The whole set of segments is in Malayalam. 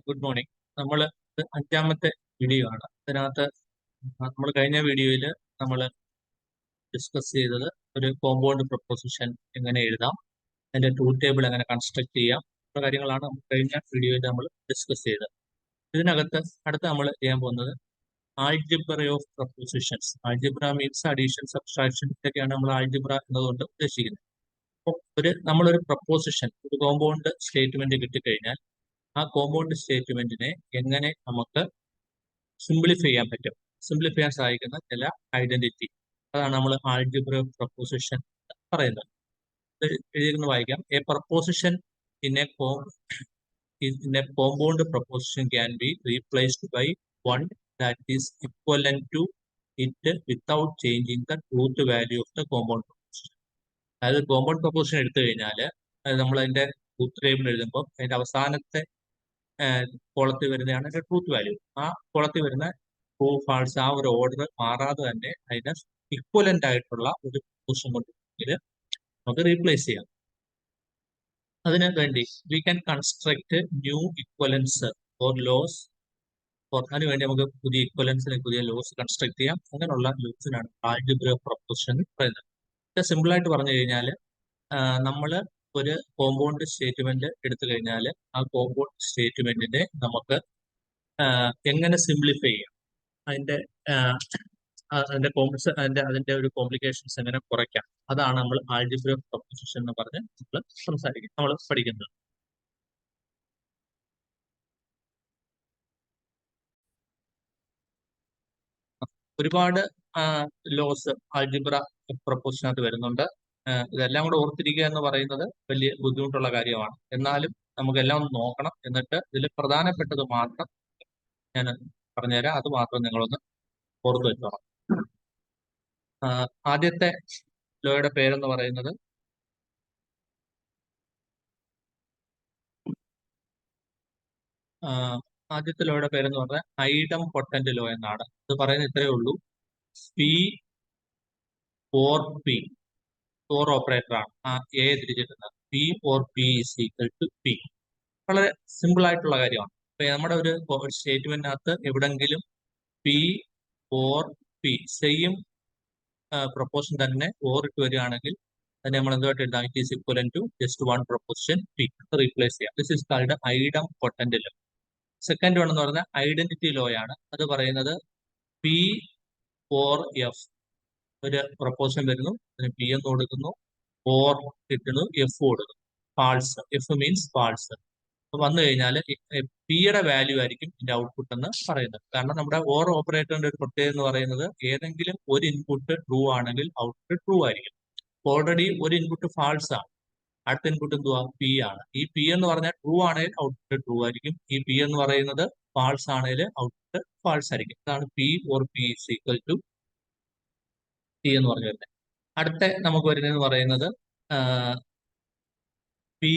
Good morning. നമ്മൾ അഞ്ചാമത്തെ വീഡിയോ ആണ്. അതിനകത്ത് നമ്മൾ കഴിഞ്ഞ വീഡിയോയിൽ നമ്മൾ ഡിസ്കസ് ചെയ്തത് ഒരു കോമ്പൗണ്ട് പ്രൊപ്പോസിഷൻ എങ്ങനെ എഴുതാം, അതിന്റെ ട്രൂത്ത് ടേബിൾ എങ്ങനെ കൺസ്ട്രക്ട് ചെയ്യാം എന്ന കാര്യങ്ങളാണ് നമ്മൾ കഴിഞ്ഞ വീഡിയോയിൽ നമ്മൾ ഡിസ്കസ് ചെയ്തത്. ഇതിനകത്ത് അടുത്ത് നമ്മൾ ചെയ്യാൻ പോകുന്നത് algebra of propositions. Algebra means addition, subtraction, ഇതൊക്കെയാണ് നമ്മൾ ആൾജിബ്ര എന്നതുകൊണ്ട് ഉദ്ദേശിക്കുന്നത്. അപ്പോൾ നമ്മളൊരു പ്രൊപ്പോസിഷൻ, ഒരു കോമ്പൗണ്ട് സ്റ്റേറ്റ്മെന്റ് കിട്ടിക്കഴിഞ്ഞാൽ ആ കോമ്പൗണ്ട് സ്റ്റേറ്റ്മെന്റിനെ എങ്ങനെ നമുക്ക് സിംപ്ലിഫൈ ചെയ്യാൻ പറ്റും, സിംപ്ലിഫൈ ചെയ്യാൻ സഹായിക്കുന്ന ചില ഐഡന്റിറ്റി, അതാണ് നമ്മൾ ആൾജിബ്ര പ്രൊപ്പോസിഷൻ പറയുന്നത്. എഴുതിയിരുന്ന് വായിക്കാം. A proposition in a compound proposition can be replaced by one that is equivalent to it without changing the truth value of the compound proposition. അതായത് കോമ്പൗണ്ട് പ്രൊപ്പോസിഷൻ എടുത്തു കഴിഞ്ഞാൽ നമ്മൾ അതിന്റെ ട്രൂത്ത് ടേബിൾ എഴുതുമ്പോൾ അതിന്റെ അവസാനത്തെ കോളത്തിൽ വരുന്നതാണ് അതിന്റെ ട്രൂത്ത് വാല്യൂ. ആ കോളത്തിൽ വരുന്ന ട്രൂ ഫാൾസ് ആ ഒരു ഓർഡർ മാറാതെ തന്നെ അതിന് ഇക്വലന്റ് ആയിട്ടുള്ള ഒരു പ്രൊപ്പോസിഷൻ കൊണ്ട് നമുക്ക് റീപ്ലേസ് ചെയ്യാം. അതിന് വേണ്ടി we can construct new equivalence or laws. അതിനുവേണ്ടി നമുക്ക് പുതിയ ഇക്വലൻസിന് പുതിയ ലോസ് കൺസ്ട്രക്ട് ചെയ്യാം. അങ്ങനെയുള്ള ലോസിനാണ് ആൾജിബ്ര പ്രൊപ്പോസിഷൻ പറയുന്നത്. സിമ്പിൾ ആയിട്ട് പറഞ്ഞു കഴിഞ്ഞാൽ നമ്മൾ ഒരു കോമ്പൗണ്ട് സ്റ്റേറ്റ്മെന്റ് എടുത്തു കഴിഞ്ഞാൽ ആ കോമ്പൗണ്ട് സ്റ്റേറ്റ്മെന്റിനെ നമുക്ക് എങ്ങനെ സിംപ്ലിഫൈ ചെയ്യാം, അതിന്റെ അതിന്റെ ഒരു കോംപ്ലിക്കേഷൻസ് എങ്ങനെ കുറയ്ക്കാം, അതാണ് നമ്മൾ ആൾജിബ്ര പ്രൊപ്പോസിഷൻ എന്ന് പറഞ്ഞ് നമ്മൾ പഠിക്കുന്നത്. ഒരുപാട് ലോസ് ആൾജിബ്ര പ്രൊപ്പോസിഷനകത്ത് വരുന്നുണ്ട്. ഇതെല്ലാം കൂടെ ഓർത്തിരിക്കുക എന്ന് പറയുന്നത് വലിയ ബുദ്ധിമുട്ടുള്ള കാര്യമാണ്. എന്നാലും നമുക്കെല്ലാം ഒന്ന് നോക്കണം. എന്നിട്ട് ഇതിൽ പ്രധാനപ്പെട്ടത് മാത്രം ഞാൻ പറഞ്ഞുതരാം. അത് മാത്രം നിങ്ങളൊന്ന് ഓർത്ത് വെച്ചോണം. ആദ്യത്തെ ലോയുടെ പേരെന്ന് പറയുന്നത് ആദ്യത്തെ ലോയുടെ പേരെന്ന് പറഞ്ഞാൽ ഐഡം പൊട്ടന്റ് ലോ എന്നാണ്. ഇത് പറയുന്നത് ഇത്രയേ ഉള്ളൂ. P or P or operator ആണ് ആ എ തിരിച്ചിട്ടുള്ളത്. P or P is equal to P. വളരെ സിമ്പിൾ ആയിട്ടുള്ള കാര്യമാണ്. ഇപ്പൊ നമ്മുടെ ഒരു സ്റ്റേറ്റ്മെന്റിനകത്ത് എവിടെങ്കിലും P or P same proposition തന്നെ ഓർ ഇട്ട് വരികയാണെങ്കിൽ അതിനെ നമ്മൾ എന്തുമായിട്ട് എഴുതാം? It is equivalent to just one proposition P. Replace ചെയ്യാം. This is called idempotent law. Second one എന്ന് പറഞ്ഞാൽ ഐഡന്റിറ്റി ലോ ആണ്. അത് പറയുന്നത് പി ഓർ എഫ്. ഒരു പ്രൊപ്പോസിഷൻ വരുന്നു, അതിന് പി എന്ന് കൊടുക്കുന്നു, ഓർ കിട്ടുന്നു, എഫ് കൊടുക്കുന്നു. ഫാൾസ്. F means false. വന്നു കഴിഞ്ഞാൽ പിയുടെ വാല്യൂ ആയിരിക്കും ഇതിന്റെ ഔട്ട്പുട്ട് എന്ന് പറയുന്നത്. കാരണം നമ്മുടെ ഓർ ഓപ്പറേറ്ററിന്റെ ഒരു പ്രത്യേകത എന്ന് പറയുന്നത് ഏതെങ്കിലും ഒരു ഇൻപുട്ട് ട്രൂ ആണെങ്കിൽ ഔട്ട്പുട്ട് ട്രൂ ആയിരിക്കും. ഓൾറെഡി ഒരു ഇൻപുട്ട് ഫാൾസ് ആണ്, അടുത്ത ഇൻപുട്ട് എന്തുവാ? പി ആണ്. ഈ പി എന്ന് പറഞ്ഞാൽ ട്രൂ ആണെങ്കിൽ ഔട്ട്പുട്ട് ട്രൂ ആയിരിക്കും. ഈ പി എന്ന് പറയുന്നത് ഫാൾസ് ആണെങ്കിൽ ഔട്ട്പുട്ട് ഫാൾസ് ആയിരിക്കും. ഇതാണ് P or P is equal to P എന്ന് പറഞ്ഞു വരുന്നത്. അടുത്ത നമുക്ക് വരുന്നതെന്ന് പറയുന്നത് പി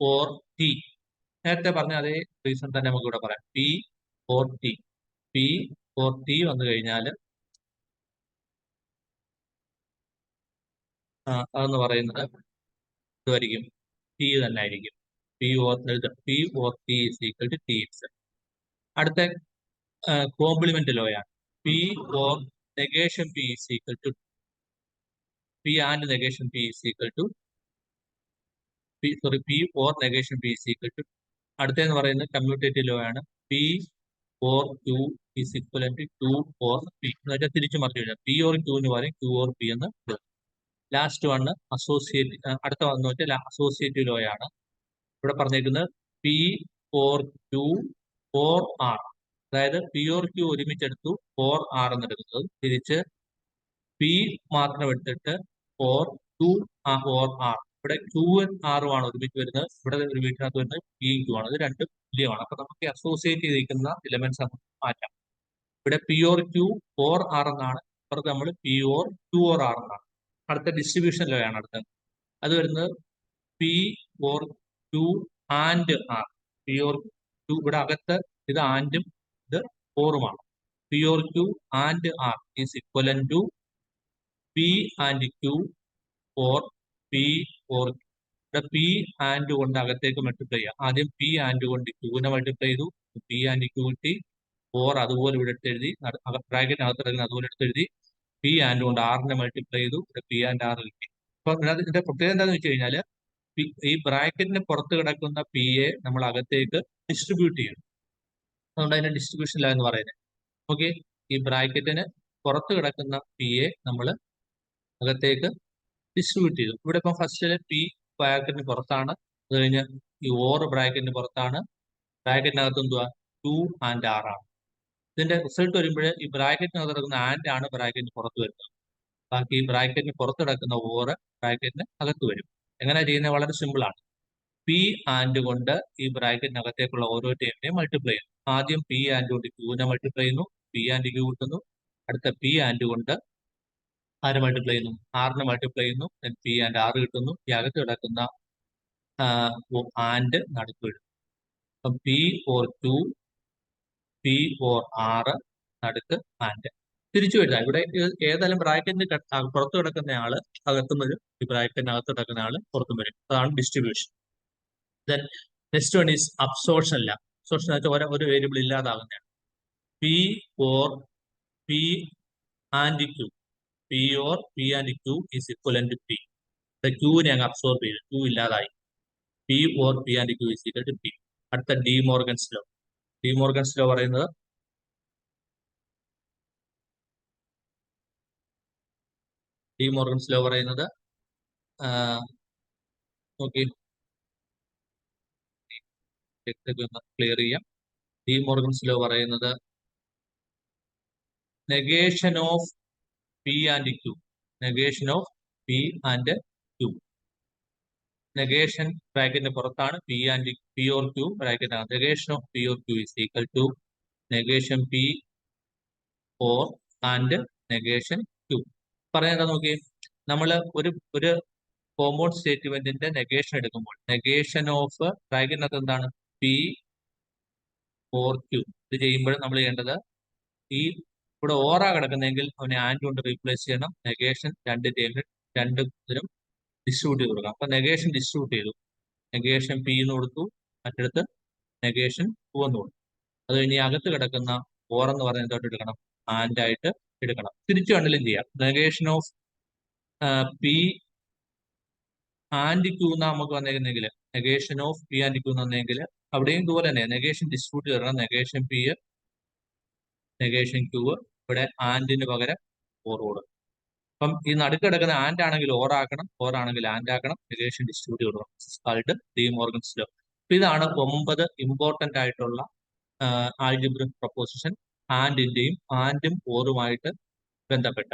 ഓർ ടി. നേരത്തെ പറഞ്ഞ അതേ റീസൺ തന്നെ നമുക്ക് ഇവിടെ പറയാം. P or T. P or T വന്നു കഴിഞ്ഞാൽ അതെന്ന് പറയുന്നത് ഇതുമായിരിക്കും, ടി തന്നെ ആയിരിക്കും. P or T is equal to T it's. അടുത്ത കോംപ്ലിമെന്റ് ലോ ആണ്. P or negation P is equal to P and negation P is equal to P or negation P is equal to. അടുത്തെന്ന് പറയുന്നത് കമ്മ്യൂട്ടേറ്റീവ് ലോ ആണ്. P or Q is equivalent to or P. എന്നുവെച്ചാൽ തിരിച്ചു മറിച്ച് കഴിഞ്ഞാൽ പി ഓർ ക്യൂന്ന് പറയും ക്യൂ ഓർ പി എന്ന്. Last one associate. അടുത്ത വന്നു വെച്ചാൽ അസോസിയേറ്റീവ് ലോ ആണ്. ഇവിടെ പറഞ്ഞിരിക്കുന്നത് P or Q or R. അതായത് പി ഓർ ക്യൂ ഒരുമിച്ചെടുത്തു, ഓർ ആർ എന്ന് എടുക്കുന്നത്. തിരിച്ച് പി മാത്രം എടുത്തിട്ട് ഓർ ക്യൂ ഓർ ആർ. ഇവിടെ ക്യൂ ആറും ആണ് ഒരുമിച്ച് വരുന്നത്. ഇവിടെ ഒരു വീട്ടിനകത്ത് വരുന്നത് പി ക്യൂ ആണ്. ഇത് രണ്ടും തുല്യമാണ്. അപ്പൊ നമുക്ക് അസോസിയേറ്റ് ചെയ്തിരിക്കുന്ന എലമെന്റ്സ് നമുക്ക് മാറ്റാം. ഇവിടെ P or Q or R എന്നാണ്. അപ്പുറത്ത് നമ്മൾ P or Q or R എന്നാണ്. അടുത്ത ഡിസ്ട്രിബ്യൂഷൻ ലോ ആണ് അടുത്തത്. അത് വരുന്നത് P or Q and R. P or Q ഇവിടെ അകത്ത് ഇത് ആൻഡും ഇത് ഓറുമാണ്. P or Q and R is equivalent to P and Q or P or. ഇവിടെ പി ആൻഡ് കൊണ്ട് അകത്തേക്ക് മൾട്ടിപ്ലൈ ചെയ്യാം. ആദ്യം പി ആൻഡ് കൊണ്ട് ക്യൂവിനെ മൾട്ടിപ്ലൈ ചെയ്തു. പി ആൻഡ് ക്യൂ കിട്ടി. 4 അതുപോലെ ഇവിടെ എടുത്തെഴുതി. ബ്രാക്കറ്റിനകത്ത് അതുപോലെ എടുത്തെഴുതി. പി ആൻഡ് കൊണ്ട് ആറിനെ മൾട്ടിപ്ലൈ ചെയ്തു. ഇവിടെ പി ആൻഡ് ആർ കിട്ടി. അപ്പൊ ഇതിന്റെ പ്രത്യേകത എന്താണെന്ന് വെച്ച് കഴിഞ്ഞാൽ ഈ ബ്രാക്കറ്റിന് പുറത്ത് കിടക്കുന്ന പി എ നമ്മൾ അകത്തേക്ക് ഡിസ്ട്രിബ്യൂട്ട് ചെയ്യണം. അതുകൊണ്ട് അതിന്റെ ഡിസ്ട്രിബ്യൂഷൻ ലാ എന്ന് പറയുന്നത്. ഓക്കെ, ഈ ബ്രാക്കറ്റിന് പുറത്ത് കിടക്കുന്ന പി എ നമ്മൾ അകത്തേക്ക് ഡിസ്ട്രിബ്യൂട്ട് ചെയ്തു. ഇവിടെ ഇപ്പം ഫസ്റ്റില് പി ബ്രാക്കറ്റിന് പുറത്താണ്. അത് കഴിഞ്ഞ് ഈ ഓർ ബ്രാക്കറ്റിന് പുറത്താണ്. ബ്രാക്കറ്റിനകത്ത് എന്തുവാ 2 ആൻഡ് ആർ ആണ്. ഇതിന്റെ റിസൾട്ട് വരുമ്പോൾ ഈ ബ്രാക്കറ്റിനകത്ത് കിടക്കുന്ന ആൻഡ് ആണ് ബ്രാക്കറ്റിന് പുറത്ത് വരുന്നത്. ബാക്കി ഈ ബ്രാക്കറ്റിന് പുറത്ത് കിടക്കുന്ന ഓർ ബ്രാക്കറ്റിന് അകത്ത് വരും. എങ്ങനെ ചെയ്യുന്നത്? വളരെ സിമ്പിൾ ആണ്. പി ആൻഡ് കൊണ്ട് ഈ ബ്രാക്കറ്റിനകത്തേക്കുള്ള ഓരോ ടേമിനെയും മൾട്ടിപ്ലൈ ചെയ്യുന്നു. ആദ്യം പി ആൻഡ് കൊണ്ട് ക്യൂവിനെ മൾട്ടിപ്ലൈ ചെയ്യുന്നു. പി ആൻഡ് ക്യൂ കിട്ടുന്നു. അടുത്ത പി ആൻഡ് കൊണ്ട് ആര് മൾട്ടിപ്ലൈ ചെയ്യുന്നു? ആറിന് മൾട്ടിപ്ലൈ ചെയ്യുന്നു. പി ആൻഡ് ആറ് കിട്ടുന്നു. ഈ അകത്ത് കിടക്കുന്ന ആൻഡ് നടുക്ക് വിടും. അപ്പം പി ഓർ 2, പി ഓർ 6 നടുക്ക് ആൻഡ്. തിരിച്ചു വരുക. ഇവിടെ ഏതായാലും ബ്രാക്കറ്റിന് പുറത്ത് കിടക്കുന്ന ആള് അകത്തും വരും. ഈ ബ്രാക്കറ്റിനകത്ത് കിടക്കുന്ന ആള് പുറത്തും വരും. അതാണ് distribution. Then next one is absorption അല്ല. അബ്സോർഷൻ വെച്ചാൽ ഒരു വേരിയബിൾ ഇല്ലാതാകുന്നതാണ്. P or P and Q. P or P and Q is equivalent to P. ക്യൂവിനെ അങ്ങ് അബ്സോർബ് ചെയ്തു. ക്യൂ ഇല്ലാതായി. P or P and Q is equal to P. അടുത്ത De Morgan's law. De Morgan's law പറയുന്നത് ഓക്കെ, ക്ലിയർ ചെയ്യാം. ഡി മോർഗൻസ് ലോ പറയുന്നത് negation of P and Q. Negation of P and Q. Negation ബ്രാക്കറ്റിന് പുറത്താണ്. പി ഓർ ക്യൂ ബ്രാക്കറ്റിനകത്ത്. Negation of P or Q is equal to negation P or and negation Q. പറയുന്നത് നോക്കിയേ, നമ്മൾ ഒരു കോമ്പൗണ്ട് സ്റ്റേറ്റ്മെന്റിന്റെ നെഗേഷൻ എടുക്കുമ്പോൾ നെഗേഷൻ ഓഫ് ബ്രാക്കറ്റിനകത്ത് എന്താണ്? P or Q. ഇത് ചെയ്യുമ്പോൾ നമ്മൾ ചെയ്യേണ്ടത് ഈ ഇവിടെ ഓറാ കിടക്കുന്നെങ്കിൽ അവനെ ആൻഡ് കൊണ്ട് റീപ്ലേസ് ചെയ്യണം. നെഗേഷൻ രണ്ട് ഇതിനും ഡിസ്ട്രിബ്യൂട്ട് ചെയ്ത് കൊടുക്കാം. അപ്പൊ നെഗേഷൻ ഡിസ്ട്രിബ്യൂട്ട് ചെയ്തു. നെഗേഷൻ പി എന്ന് കൊടുത്തു. മറ്റടുത്ത് നെഗേഷൻ ടു എന്ന് കൊടുത്തു. അത് കഴിഞ്ഞ് അകത്ത് കിടക്കുന്ന ഓർ എന്ന് പറയുന്നത് എന്തായിട്ട് എടുക്കണം? ആൻഡ് ആയിട്ട് എടുക്കണം. തിരിച്ചു കണ്ടിലും ചെയ്യാം. Negation of P and Q എന്നാ നമുക്ക് വന്നേക്കുന്നെങ്കിൽ, negation of P and Q എന്ന് വന്നെങ്കിൽ അവിടെയും ഇതുപോലെ തന്നെ നെഗേഷൻ ഡിസ്ട്രിബ്യൂട്ട് ചെയ്യണം. Negation P, negation Q. ഇവിടെ ആൻഡിന് പകരം ഓർ കൊടുക്കും. അപ്പം ഈ നടുക്ക് കിടക്കുന്ന ആൻഡ് ആണെങ്കിൽ ഓർ ആക്കണം, ഓർ ആണെങ്കിൽ ആൻഡ് ആക്കണം. നെഗേഷൻ ഡിസ്ട്രിബ്യൂട്ട് കൊടുക്കണം. D Morgan's law. അപ്പൊ ഇതാണ് 9 ഇമ്പോർട്ടന്റ് ആയിട്ടുള്ള ആൽജിബ്രിക് പ്രൊപ്പോസിഷൻ ആൻഡും ഓറുമായിട്ട് ബന്ധപ്പെട്ട,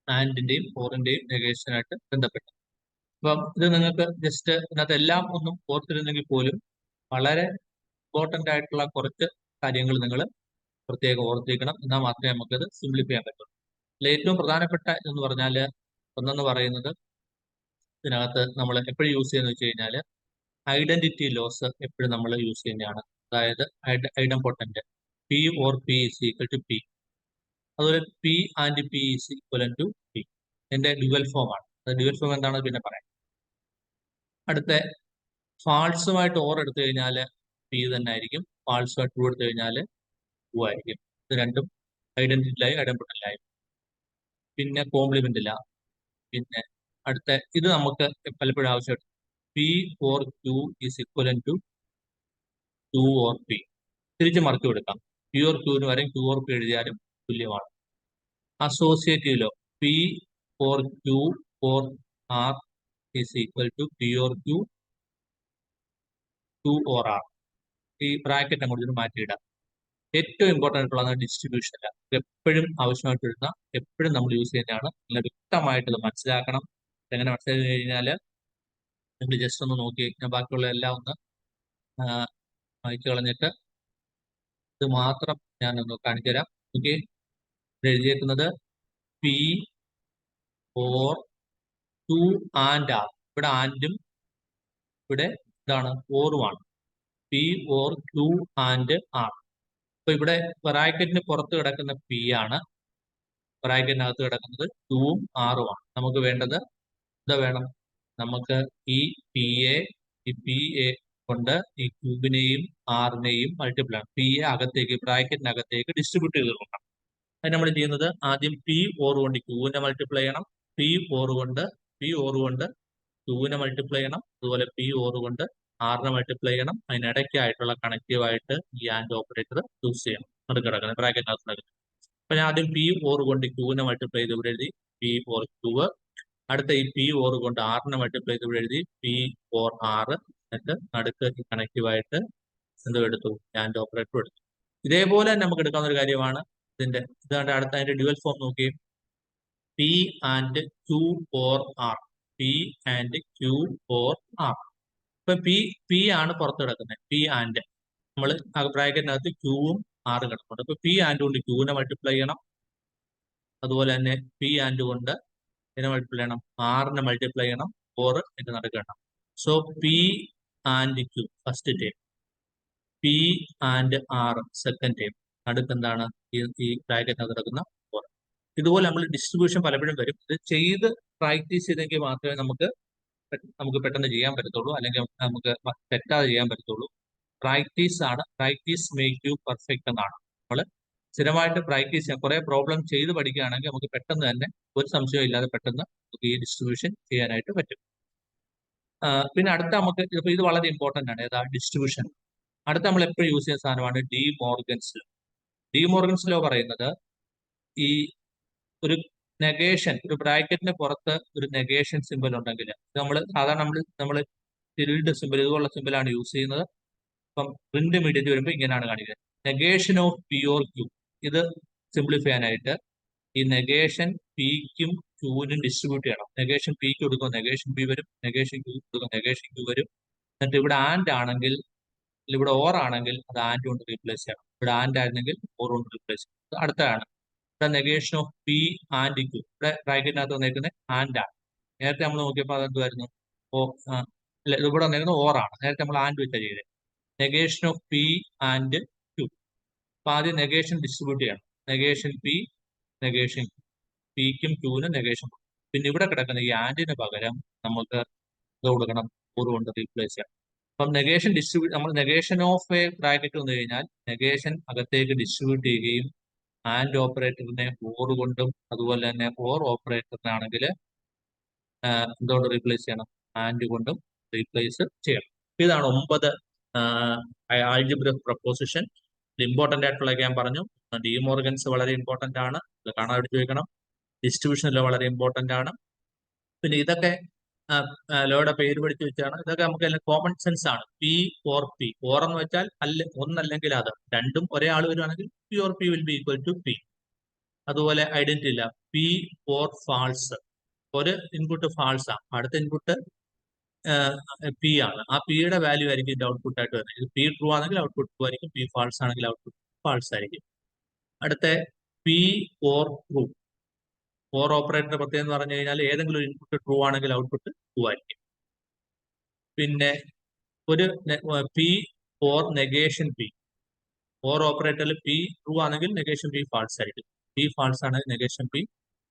ആൻഡിന്റെയും ഓറിന്റെയും നെഗേഷനായിട്ട് ബന്ധപ്പെട്ട. അപ്പം ഇത് നിങ്ങൾക്ക് ജസ്റ്റ് ഇതിനകത്ത് എല്ലാം ഒന്നും ഓർത്തിരുന്നെങ്കിൽ പോലും വളരെ ഇമ്പോർട്ടന്റ് ആയിട്ടുള്ള കുറച്ച് കാര്യങ്ങൾ നിങ്ങൾ പ്രത്യേകം ഓർത്തിരിക്കണം. എന്നാൽ മാത്രമേ നമുക്കത് സിംപ്ലിഫൈ ചെയ്യാൻ പറ്റുള്ളൂ. അതിൽ ഏറ്റവും പ്രധാനപ്പെട്ട എന്ന് പറഞ്ഞാൽ ഒന്നെന്ന് പറയുന്നത് ഇതിനകത്ത് നമ്മൾ എപ്പോഴും യൂസ് ചെയ്യുന്നത് വെച്ച് കഴിഞ്ഞാൽ ഐഡന്റിറ്റി ലോസ് എപ്പോഴും നമ്മൾ യൂസ് ചെയ്യുന്നതാണ്. അതായത് idempotent P or P is equal to P. അതുപോലെ P and P is equal to P. എന്റെ ഡ്യുവൽ ഫോം ആണ്. ഡ്യുവൽ ഫോം എന്താണെന്ന് പിന്നെ പറയാം. അടുത്ത ഫാൾസുമായിട്ട് ഓർ എടുത്തു കഴിഞ്ഞാൽ പി തന്നെ ആയിരിക്കും. ഫാൾസുമായിട്ട് ട്രൂ എടുത്തു കഴിഞ്ഞാൽ ടു ആയിരിക്കും. ഇത് രണ്ടും ഐഡന്റിറ്റിയിലായി ഐഡംപൊട്ടന്റിലായി. പിന്നെ കോംപ്ലിമെന്റ് ഇല്ല. പിന്നെ അടുത്ത ഇത് നമുക്ക് പലപ്പോഴും ആവശ്യമായിട്ട് P or Q is equivalent to to or P. തിരിച്ച് മറച്ചു കൊടുക്കാം. പി ഓർ ക്യൂവിന് വരെയും ക്യൂ ഓർ പി എഴുതിയാലും തുല്യമാണ്. Associative law P or Q or R is equal to P or Q to or R. ഈ ബ്രാക്കറ്റ് അങ്ങോട്ട് മാറ്റിയിടാം. ഏറ്റവും ഇമ്പോർട്ടൻ്റ് ആയിട്ടുള്ള ഡിസ്ട്രിബ്യൂഷൻ അല്ല. എപ്പോഴും ആവശ്യമായിട്ട് വരുന്ന, എപ്പോഴും നമ്മൾ യൂസ് ചെയ്യുന്നതാണ്. നല്ല വ്യക്തമായിട്ട് ഇത് മനസ്സിലാക്കണം. എങ്ങനെ മനസ്സിലാക്കി കഴിഞ്ഞാൽ നിങ്ങൾ ജസ്റ്റ് ഒന്ന് നോക്കി ഞാൻ ബാക്കിയുള്ള എല്ലാം ഒന്ന് വായിച്ചു കളഞ്ഞിട്ട് ഇത് മാത്രം ഞാൻ ഒന്ന് കാണിച്ചു തരാം. ഓക്കെ, എഴുതിയേക്കുന്നത് P or to and R. ഇവിടെ ആൻഡും ഇവിടെ ഇതാണ് ഓറുമാണ്. P or to and R. അപ്പൊ ഇവിടെ ബ്രാക്കറ്റിന് പുറത്ത് കിടക്കുന്ന പി ആണ്, ബ്രാക്കറ്റിനകത്ത് കിടക്കുന്നത് ടൂവും ആറുമാണ്. നമുക്ക് വേണ്ടത് എന്താ വേണം? നമുക്ക് ഈ പി എ കൊണ്ട് ഈ ക്യൂബിനെയും ആറിനെയും മൾട്ടിപ്ലൈ ആണ്. പി എ അകത്തേക്ക് ബ്രാക്കറ്റിനകത്തേക്ക് ഡിസ്ട്രിബ്യൂട്ട് ചെയ്ത് കൊടുക്കണം. അത് നമ്മൾ ചെയ്യുന്നത് ആദ്യം പി ഓർ കൊണ്ട് ക്യൂവിനെ മൾട്ടിപ്ലൈ ചെയ്യണം. പി ഓർ കൊണ്ട് ക്യൂവിനെ മൾട്ടിപ്ലൈ ചെയ്യണം. അതുപോലെ പി ഓർ കൊണ്ട് ആറിനെ മൾട്ടിപ്ലൈ ചെയ്യണം. അതിനിടയ്ക്കായിട്ടുള്ള കണക്റ്റീവായിട്ട് ഈ ആൻഡ് ഓപ്പറേറ്റർ യൂസ് ചെയ്യണം. അത് കിടക്കുന്നത് ബ്രാക്കറ്റിനകത്ത് കിടക്കുന്നത്. അപ്പൊ ഞാൻ ആദ്യം പി ഓർ കൊണ്ട് ക്യൂവിനെ മൾട്ടിപ്ലൈ ചെയ്ത് ഇവിടെ എഴുതി പി ഓർ ക്യൂവ്. അടുത്ത ഈ പി ഓർ കൊണ്ട് ആറിനെ മൾട്ടിപ്ലൈ ചെയ്ത് ഇവിടെ എഴുതി പി ഓർ ആറ്. എന്നിട്ട് നടുക്ക് കണക്റ്റീവായിട്ട് എന്തോ എടുത്തു, ആൻഡ് ഓപ്പറേറ്റർ എടുത്തു. ഇതേപോലെ തന്നെ നമുക്ക് എടുക്കാവുന്ന ഒരു കാര്യമാണ് ഇതാണ്ട് അടുത്ത അതിന്റെ ഡ്യുവൽ ഫോം നോക്കി, P and Q or R. P and Q or R. ഇപ്പൊ പി ആണ് പുറത്ത് കിടക്കുന്നത്. പി ആൻഡ് നമ്മൾ ബ്രാക്കറ്റിനകത്ത് ക്യൂവും ആറും കിടക്കുന്നുണ്ട്. അപ്പൊ പി ആൻഡ് കൊണ്ട് ക്യൂവിനെ മൾട്ടിപ്ലൈ ചെയ്യണം. അതുപോലെ തന്നെ പി ആൻഡ് കൊണ്ട് ഇതിനെ മൾട്ടിപ്ലൈ ചെയ്യണം, ആറിനെ മൾട്ടിപ്ലൈ ചെയ്യണം, ഓർ ഇതിന്റെ നടുക്ക് കിടണം. So P and Q first time, P and R second time, നടുക്ക് എന്താണ് ഈ ബ്രാക്കറ്റിനകത്ത് കിടക്കുന്ന ഓർ. ഇതുപോലെ നമ്മൾ ഡിസ്ട്രിബ്യൂഷൻ പലപ്പോഴും വരും. ഇത് ചെയ്ത് പ്രാക്ടീസ് ചെയ്തെങ്കിൽ മാത്രമേ നമുക്ക് പെട്ടെന്ന് ചെയ്യാൻ പറ്റത്തുള്ളൂ, അല്ലെങ്കിൽ നമുക്ക് തെറ്റാതെ ചെയ്യാൻ പറ്റത്തുള്ളൂ. പ്രാക്ടീസ് ആണ്, പ്രാക്ടീസ് മേക്ക് യു പെർഫെക്റ്റ് എന്നാണ്. നമ്മൾ സ്ഥിരമായിട്ട് പ്രാക്ടീസ് ചെയ്യാം, കുറെ പ്രോബ്ലം ചെയ്ത് പഠിക്കുകയാണെങ്കിൽ നമുക്ക് പെട്ടെന്ന് തന്നെ ഒരു സംശയം ഇല്ലാതെ പെട്ടെന്ന് നമുക്ക് ഈ ഡിസ്ട്രിബ്യൂഷൻ ചെയ്യാനായിട്ട് പറ്റും. പിന്നെ അടുത്ത നമുക്ക് ഇത് വളരെ ഇമ്പോർട്ടന്റ് ആണ്, ഏതാ ഡിസ്ട്രിബ്യൂഷൻ. അടുത്ത നമ്മൾ എപ്പോഴും യൂസ് ചെയ്യുന്ന സാധനമാണ് D Morgan's law. De Morgan's law പറയുന്നത് ഈ ഒരു നെഗേഷൻ, ഒരു ബ്രാക്കറ്റിന് പുറത്ത് ഒരു നെഗേഷൻ സിമ്പിൾ ഉണ്ടെങ്കിൽ, സാധാരണ നമ്മൾ ടിൽഡ് സിമ്പിൾ ഇതുപോലുള്ള സിമ്പിളാണ് യൂസ് ചെയ്യുന്നത്. അപ്പം പ്രിന്റ് മീഡിയറ്റ് വരുമ്പോൾ ഇങ്ങനെയാണ് കാണിക്കുന്നത്, negation of P or Q. ഇത് സിംപ്ലിഫൈ ചെയ്യാനായിട്ട് ഈ നെഗേഷൻ പിക്കും ക്യൂവിനും ഡിസ്ട്രിബ്യൂട്ട് ചെയ്യണം. നെഗേഷൻ പിക്ക് കൊടുക്കും, നെഗേഷൻ പി വരും. നെഗേഷൻ ക്യൂ കൊടുക്കും, നെഗേഷൻ ക്യൂ വരും. എന്നിട്ട് ഇവിടെ ആൻഡ് ആണെങ്കിൽ, ഇവിടെ ഓർ ആണെങ്കിൽ അത് ആൻഡ് കൊണ്ട് റീപ്ലേസ് ചെയ്യണം. ഇവിടെ ആൻഡ് ആയിരുന്നെങ്കിൽ ഓർ കൊണ്ട് റീപ്ലേസ് ചെയ്യണം. അടുത്തതാണ് ഇവിടെ negation of P and Q. ഇവിടെ ബ്രാക്കറ്റിനകത്ത് വന്നേക്കുന്നത് ആൻഡ് ആണ്. നേരത്തെ നമ്മൾ നോക്കിയപ്പോൾ അതെന്തുമായിരുന്നു, അല്ല ഇവിടെ വന്നേക്കുന്നത് ഓർ ആണ്. നേരത്തെ നമ്മൾ ആൻഡ് വെച്ചാൽ ചെയ്തത്. Negation of P and Q. അപ്പൊ ആദ്യം നെഗേഷൻ ഡിസ്ട്രിബ്യൂട്ട് ചെയ്യണം. നെഗേഷൻ പി, നെഗേഷൻ പിക്കും ക്യൂവിനും നെഗേഷൻ. പിന്നെ ഇവിടെ കിടക്കുന്ന ഈ ആൻഡിന് പകരം നമുക്ക് ഇത് കൊടുക്കണം, ഓർ കൊണ്ട് റീപ്ലേസ് ചെയ്യണം. അപ്പം നെഗേഷൻ ഡിസ്ട്രിബ്യൂട്ട്, നമ്മൾ നെഗേഷൻ ഓഫ് എ ബ്രാക്കറ്റ് വന്നു കഴിഞ്ഞാൽ നെഗേഷൻ അകത്തേക്ക് ഡിസ്ട്രിബ്യൂട്ട് ചെയ്യുകയും ആൻഡ് ഓപ്പറേറ്ററിനെ ഓർ കൊണ്ടും അതുപോലെ തന്നെ ഓർ ഓപ്പറേറ്ററിനാണെങ്കിൽ എന്തുകൊണ്ട് റീപ്ലേസ് ചെയ്യണം, ആൻഡ് കൊണ്ടും റീപ്ലേസ് ചെയ്യണം. ഇതാണ് 9 ആൾജിബ്രിക് പ്രപ്പോസിഷൻ. ഇമ്പോർട്ടന്റ് ആയിട്ടുള്ള ഞാൻ പറഞ്ഞു. ഡി മോർഗൻസ് വളരെ ഇമ്പോർട്ടന്റ് ആണ്, ഇത് കാണാൻ എടുത്ത് വെക്കണം. ഡിസ്ട്രിബ്യൂഷനിൽ വളരെ ഇമ്പോർട്ടന്റ് ആണ്. പിന്നെ ഇതൊക്കെ ലോയുടെ പേര് പഠിച്ചു വെച്ചാണ്. ഇതൊക്കെ നമുക്ക് എല്ലാം കോമൺ സെൻസ് ആണ്. പി ഓർ പി, ഓർ എന്ന് വെച്ചാൽ ഒന്നല്ലെങ്കിൽ അത്, രണ്ടും ഒരേ ആൾ വരുവാണെങ്കിൽ P or P will be equal to P. അതുപോലെ ഐഡന്റിറ്റി ഇല്ല, പി ഓർ ഫാൾസ്. ഒരു ഇൻപുട്ട് ഫാൾസ് ആണ്, അടുത്ത ഇൻപുട്ട് പി ആണ്. ആ പിയുടെ വാല്യൂ ആയിരിക്കും ഇതിന്റെ ഔട്ട്പുട്ട് ആയിട്ട് വരുന്നത്. ഇത് പി ട്രൂ ആണെങ്കിൽ ഔട്ട്പുട്ട് ട്രൂ ആയിരിക്കും, പി ഫാൾസ് ആണെങ്കിൽ ഔട്ട്പുട്ട് ഫാൾസ് ആയിരിക്കും. അടുത്ത P or true. Or operator പ്രത്യേകം എന്ന് പറഞ്ഞു കഴിഞ്ഞാൽ ഏതെങ്കിലും ഒരു ഇൻപുട്ട് ട്രൂ ആണെങ്കിൽ ഔട്ട്പുട്ട് ട്രൂ ആയിരിക്കും. പിന്നെ ഒരു P or negation P. Or ഓപ്പറേറ്ററിൽ പി ട്രൂ ആണെങ്കിൽ നെഗേഷൻ പി ഫാൾസ് ആയിരിക്കും, പി ഫാൾസ് ആണെങ്കിൽ നെഗേഷൻ പി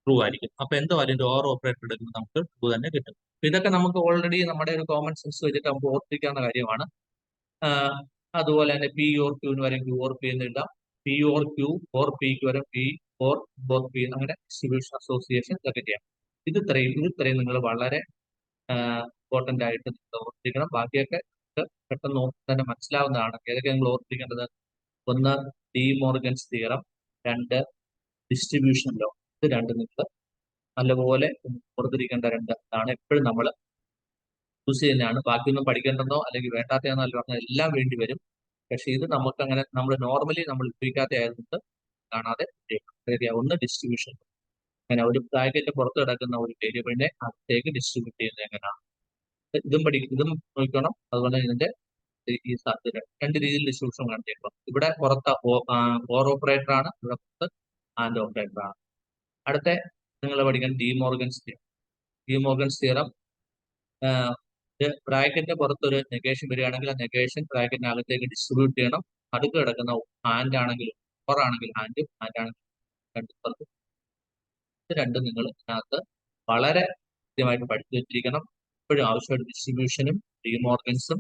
ട്രൂ ആയിരിക്കും. അപ്പൊ എന്തോ അതിന്റെ ഓർ ഓപ്പറേറ്റർ എടുക്കുമ്പോൾ നമുക്ക് ട്രൂ തന്നെ കിട്ടും. ഇതൊക്കെ നമുക്ക് ഓൾറെഡി നമ്മുടെ ഒരു കോമൺ സെൻസ് വെച്ചിട്ട് നമുക്ക് ഓർത്തിരിക്കാവുന്ന കാര്യമാണ്. അതുപോലെ തന്നെ പി ഓർ ക്യൂവിന് വരെ ക്യൂ ഓർ പി എന്ന് എഴുതാം. പി ഓർ ക്യൂ ഓർ പിക്ക് വരെ പി ഓർ പി, അങ്ങനെ ഡിസ്ട്രിബ്യൂഷൻ അസോസിയേഷൻ ഇതൊക്കെ ചെയ്യാം. ഇത്രയും നിങ്ങൾ വളരെ ഇമ്പോർട്ടന്റ് ആയിട്ട് ഓർത്തിരിക്കണം. ബാക്കിയൊക്കെ പെട്ടെന്ന് തന്നെ മനസ്സിലാവുന്നതാണ്. ഏതൊക്കെ നിങ്ങൾ ഓർത്തിരിക്കേണ്ടത്? ഒന്ന് De Morgan's theorem, 2 distribution law. ഇത് രണ്ടും നിങ്ങൾ നല്ലപോലെ ഓർത്തിരിക്കേണ്ട 2 ആണ്. എപ്പോഴും നമ്മൾ യൂസ് ചെയ്യുന്നതാണ്. ബാക്കിയൊന്നും പഠിക്കേണ്ടെന്നോ അല്ലെങ്കിൽ വേണ്ടാത്തതെന്നോ അല്ല പറഞ്ഞാൽ എല്ലാം വേണ്ടി വരും. പക്ഷെ ഇത് നമുക്ക് അങ്ങനെ നമ്മൾ നോർമലി നമ്മൾ ഉപയോഗിക്കാത്ത ആയതുകൊണ്ട് കാണാതെ ചെയ്യണം. ഒന്ന് ഡിസ്ട്രിബ്യൂഷൻ, അങ്ങനെ ഒരു ബ്രാക്കറ്റ് പുറത്ത് കിടക്കുന്ന ഒരു വേരിയബിളിനെ അകത്തേക്ക് ഡിസ്ട്രിബ്യൂട്ട് ചെയ്യുന്നത് എങ്ങനെയാണ്, ഇതും നോക്കണം. അതുപോലെ ഇതിന്റെ ഈ സാധ്യത 2 രീതിയിൽ ഡിസ്ട്രിബ്യൂഷൻ കാണിച്ചേക്കണം. ഇവിടെ പുറത്ത് ഓർ ഓപ്പറേറ്റർ ആണ്, ഇവിടെ പുറത്ത് ആൻഡ് ഓപ്പറേറ്റർ ആണ്. അടുത്ത നിങ്ങൾ പഠിക്കാൻ De Morgan's theorem. De Morgan's theorem, ബ്രാക്കറ്റിന്റെ പുറത്തൊരു നെഗേഷൻ വരികയാണെങ്കിൽ ആ നെഗേഷൻ ബ്രാക്കറ്റിനകത്തേക്ക് ഡിസ്ട്രിബ്യൂട്ട് ചെയ്യണം. അടുത്ത് കിടക്കുന്ന ആൻഡ് ആണെങ്കിലും ഓർ ആണെങ്കിൽ ആൻഡ് ആണെങ്കിൽ രണ്ടും. ഇത് രണ്ടും നിങ്ങൾ ഇതിനകത്ത് വളരെ കൃത്യമായിട്ട് പഠിച്ചു വെച്ചിരിക്കണം. എപ്പോഴും ആവശ്യമായിട്ട് ഡിസ്ട്രിബ്യൂഷനും ഡിമോർഗൻസും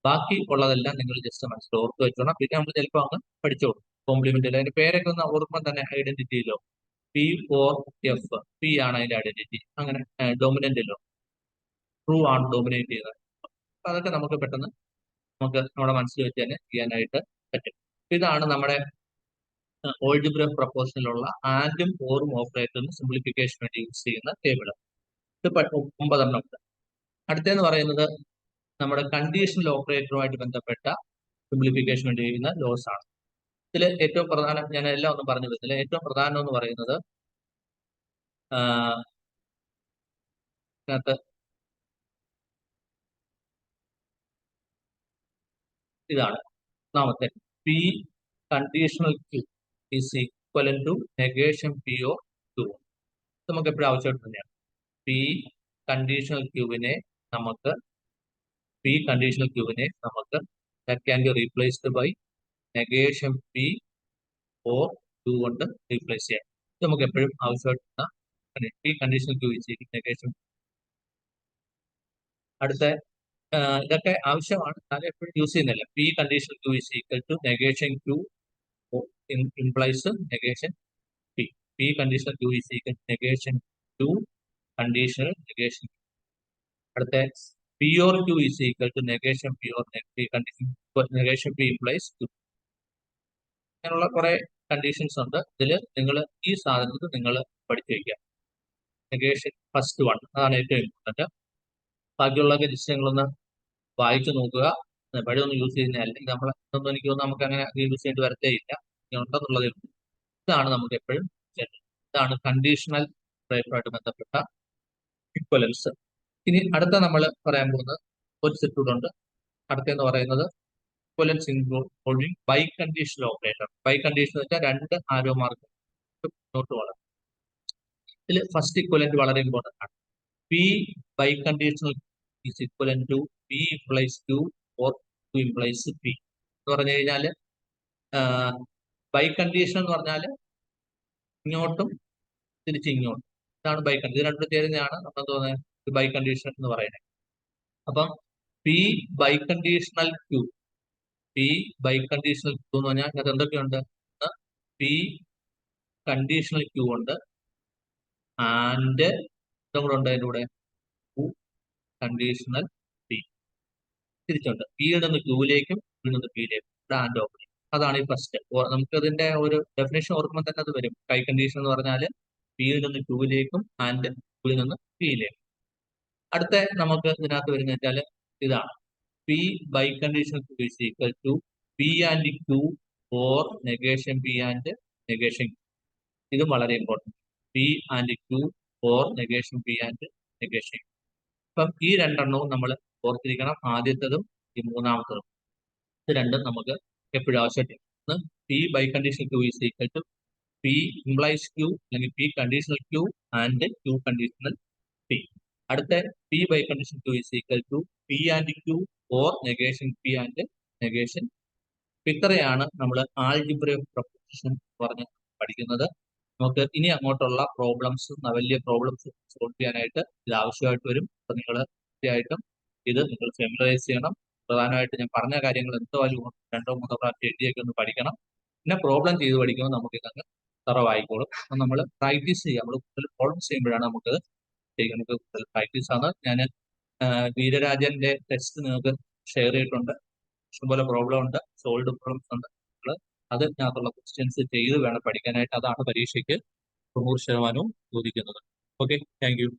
ബാക്കി ഉള്ളതെല്ലാം നിങ്ങൾ ജസ്റ്റ് മനസ്സിൽ ഓർത്ത് വെച്ചോണം. പിന്നെ നമ്മൾ ചിലപ്പോൾ അങ്ങ് പഠിച്ചോളും. കോംപ്ലിമെന്റ് അതിന്റെ പേരൊക്കെ ഒന്ന് ഓർക്കുമ്പോൾ തന്നെ ഐഡന്റിറ്റിയിലോ P4F പി ആണ് അതിന്റെ ഐഡന്റിറ്റി. അങ്ങനെ ഡൊമിനന്റിലോ ട്രൂ ആണ് ഡൊമിനേറ്റ് ചെയ്യുന്നത്. അപ്പൊ അതൊക്കെ നമുക്ക് പെട്ടെന്ന് നമ്മുടെ മനസ്സിൽ വെച്ച് തന്നെ ചെയ്യാനായിട്ട് പറ്റും. ഇതാണ് നമ്മുടെ ഓൾജിബ്ര പ്രപ്പോസലിലുള്ള ആൻഡും ഓറും ഓപ്പറേറ്ററിന് സിംപ്ലിഫിക്കേഷൻ വേണ്ടി യൂസ് ചെയ്യുന്ന ടേബിൾ. ഇത് 9 ഉണ്ട്. അടുത്തെന്ന് പറയുന്നത് നമ്മുടെ കണ്ടീഷണൽ ഓപ്പറേറ്ററുമായിട്ട് ബന്ധപ്പെട്ട സിംപ്ലിഫിക്കേഷൻ വേണ്ടി ചെയ്യുന്ന ലോസ് ആണ്. ഇതിൽ ഏറ്റവും പ്രധാനം, ഞാൻ എല്ലാം ഒന്നും പറഞ്ഞു ഇതിൽ ഏറ്റവും പ്രധാനം എന്ന് പറയുന്നത് ഇതിനകത്ത് ഇതാണ്. ഒന്നാമത്തെ P conditional Q is equivalent to negation P of Q. നമുക്ക് എപ്പോഴും ആവശ്യമായിട്ട് തന്നെയാണ്. പി കണ്ടീഷണൽ ക്യൂവിനെ നമുക്ക് that can be replaced by negation P or Q കൊണ്ട് റീപ്ലേസ് ചെയ്യാം. ഇത് നമുക്ക് എപ്പോഴും ആവശ്യമായിട്ടുള്ള P conditional Q is equal negation. അടുത്ത ഇതൊക്കെ ആവശ്യമാണ്, അത് എപ്പോഴും യൂസ് ചെയ്യുന്നില്ല. P conditional Q is equal to negation Q implies negation P. P conditional Q is equal negation Q conditional negation. അടുത്ത P or Q is equal to negation P or condition negation P implies Q. അങ്ങനെയുള്ള കുറെ കണ്ടീഷൻസ് ഉണ്ട്. ഇതിൽ നിങ്ങൾ ഈ സാധനത്തിൽ നിങ്ങൾ പഠിച്ചു വയ്ക്കുക. നെഗേഷൻ ഫസ്റ്റ് വൺ, അതാണ് ഏറ്റവും ഇമ്പോർട്ടൻറ്റ്. ബാക്കിയുള്ളതൊക്കെ ജസ്റ്റ് നിങ്ങളൊന്ന് വായിച്ചു നോക്കുക. പഴയൊന്നും യൂസ് ചെയ്യുന്ന അല്ലെങ്കിൽ നമ്മൾ ഇതൊന്നും എനിക്ക് തോന്നുന്നു നമുക്ക് അങ്ങനെ യൂസ് ചെയ്യേണ്ടി വരത്തേ ഇല്ല, ഉണ്ടെന്നുള്ളതേ ഉള്ളൂ. ഇതാണ് നമുക്ക് എപ്പോഴും ചെയ്യേണ്ടത്. ഇതാണ് കണ്ടീഷണൽ ഓപ്പറേറ്ററുമായിട്ട് ബന്ധപ്പെട്ട ഇക്വലൻസ്. ഇനി അടുത്ത നമ്മൾ പറയാൻ പോകുന്നത് ഒരു സെറ്റ് ഉണ്ട്. അടുത്തെന്ന് പറയുന്നത് equivalence involving biconditional operator. Bi condition വെച്ചാൽ രണ്ട് ആരോ മാർക്ക് മുന്നോട്ട് പോകണം. ഇതിൽ ഫസ്റ്റ് ഇക്വലന്റ് വളരെ ഇമ്പോർട്ടൻ്റ് ആണ്. P biconditional is equivalent to P implies Q or Q implies P എന്ന് പറഞ്ഞു കഴിഞ്ഞാൽ ബൈ കണ്ടീഷൻ എന്ന് പറഞ്ഞാൽ ഇങ്ങോട്ടും തിരിച്ച് ഇങ്ങോട്ടും. ഇതാണ് ബൈ കണ്ടീഷൻ. ഇത് രണ്ടും ചേരുന്നതാണ് നമ്മൾ തോന്നുന്നത് ബൈ കണ്ടീഷൻ എന്ന് പറയുന്നത്. അപ്പം P biconditional Q, P biconditional Q എന്ന് പറഞ്ഞാൽ അത് എന്തൊക്കെയുണ്ട്? പി കണ്ടീഷണൽ ക്യൂ ഉണ്ട്, ആൻഡ് ഇതും കൂടെ ഉണ്ട് അതിൻ്റെ കൂടെ കണ്ടീഷണൽ പി. തിരിച്ചുണ്ട്, പിയിൽ നിന്ന് ക്യൂവിലേക്കും പിയിൽ നിന്ന് പിയിലേക്കും. ആൻഡ് ഓപ്പറേഷൻ, അതാണ് ഈ ഫസ്റ്റ്. നമുക്ക് അതിന്റെ ഒരു ഡെഫിനേഷൻ ഓർക്കുമ്പോൾ തന്നെ അത് വരും. ബൈ കണ്ടീഷൻ എന്ന് പറഞ്ഞാൽ പിയിൽ നിന്ന് ക്യൂവിലേക്കും ആൻഡ് ക്യൂവിൽ നിന്ന് പിയിലേക്കും. അടുത്ത നമുക്ക് ഇതിനകത്ത് വരുന്ന വെച്ചാൽ ഇതാണ് P biconditional Q is equal to P and Q or negation P and negation. ഇതും വളരെ important. P and Q or negation P and negation. അപ്പം ഈ രണ്ടെണ്ണവും നമ്മൾ ഓർത്തിരിക്കണം, ആദ്യത്തതും ഈ മൂന്നാമത്തതും. ഇത് രണ്ടും നമുക്ക് എപ്പോഴും ആവശ്യമായിട്ട് P biconditional Q is equal to P implies Q അല്ലെങ്കിൽ P conditional Q and Q conditional P. അടുത്ത P bi condition Q is equal to P and Q or negation P and negation. ഇത്രയാണ് നമ്മൾ ആൾജിബ്ര പ്രൊപ്പോസിഷൻ പറഞ്ഞ് പഠിക്കുന്നത്. നമുക്ക് ഇനി അങ്ങോട്ടുള്ള പ്രോബ്ലംസ്, വലിയ പ്രോബ്ലംസ് സോൾവ് ചെയ്യാനായിട്ട് ഇത് ആവശ്യമായിട്ട് വരും. അപ്പോൾ നിങ്ങൾ തീർച്ചയായിട്ടും ഇത് നിങ്ങൾ ഫെമിലറൈസ് ചെയ്യണം. പ്രധാനമായിട്ട് ഞാൻ പറഞ്ഞ കാര്യങ്ങൾ എന്തായാലും 2-3 പ്രാവശ്യം എഴുതിയൊക്കെ ഒന്ന് പഠിക്കണം. പിന്നെ പ്രോബ്ലം ചെയ്ത് പഠിക്കുമ്പോൾ നമുക്ക് ഇതങ്ങ് തറവായിക്കോളും. അപ്പം നമ്മൾ പ്രാക്ടീസ് ചെയ്യുക. നമ്മൾ കൂടുതൽ പ്രോബ്ലംസ് ചെയ്യുമ്പോഴാണ് നമുക്ക് കൂടുതൽ പ്രാക്ടീസ് ആണ്. ഞാൻ വീരരാജന്റെ ടെക്സ്റ്റ് നിങ്ങൾക്ക് ഷെയർ ചെയ്തിട്ടുണ്ട്. ഇഷ്ടംപോലെ പ്രോബ്ലം ഉണ്ട്, സോൾഡ് പ്രോബ്ലംസ് ഉണ്ട്. അതിനകത്തുള്ള ക്വസ്റ്റ്യൻസ് ചെയ്ത് വേണം പഠിക്കാനായിട്ട്. അതാണ് പരീക്ഷയ്ക്ക് 100% ചോദിക്കുന്നത്. Okay, thank you.